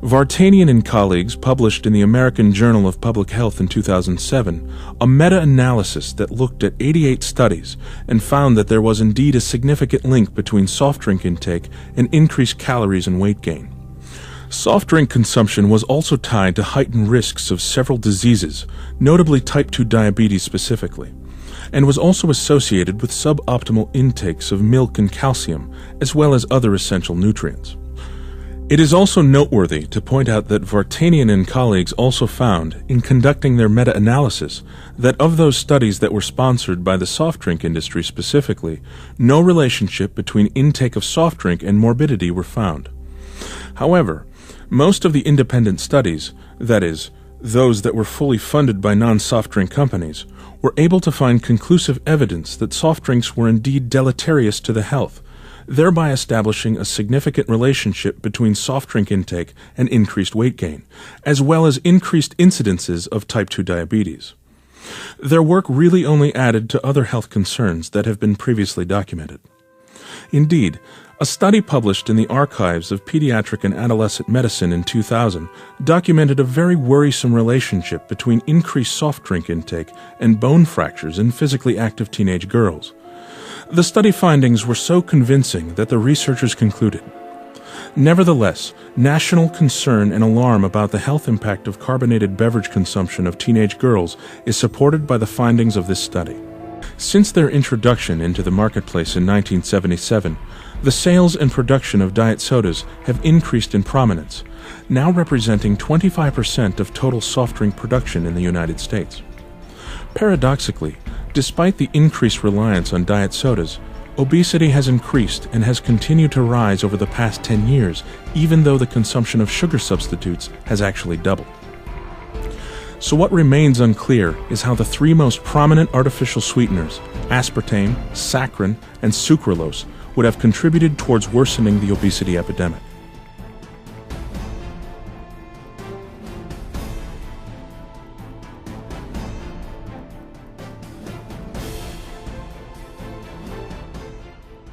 Vartanian and colleagues published in the American Journal of Public Health in 2007 a meta-analysis that looked at 88 studies and found that there was indeed a significant link between soft drink intake and increased calories and weight gain. Soft drink consumption was also tied to heightened risks of several diseases, notably type 2 diabetes specifically, and was also associated with suboptimal intakes of milk and calcium, as well as other essential nutrients. It is also noteworthy to point out that Vartanian and colleagues also found, in conducting their meta-analysis, that of those studies that were sponsored by the soft drink industry specifically, no relationship between intake of soft drink and morbidity were found. However, most of the independent studies, that is, those that were fully funded by non-soft drink companies, were able to find conclusive evidence that soft drinks were indeed deleterious to the health, thereby establishing a significant relationship between soft drink intake and increased weight gain, as well as increased incidences of type 2 diabetes. Their work really only added to other health concerns that have been previously documented. Indeed, a study published in the Archives of Pediatric and Adolescent Medicine in 2000 documented a very worrisome relationship between increased soft drink intake and bone fractures in physically active teenage girls. The study findings were so convincing that the researchers concluded. Nevertheless, national concern and alarm about the health impact of carbonated beverage consumption of teenage girls is supported by the findings of this study. Since their introduction into the marketplace in 1977, the sales and production of diet sodas have increased in prominence, now representing 25% of total soft drink production in the United States. Paradoxically, despite the increased reliance on diet sodas, obesity has increased and has continued to rise over the past 10 years, even though the consumption of sugar substitutes has actually doubled. So what remains unclear is how the three most prominent artificial sweeteners, aspartame, saccharin, and sucralose, would have contributed towards worsening the obesity epidemic.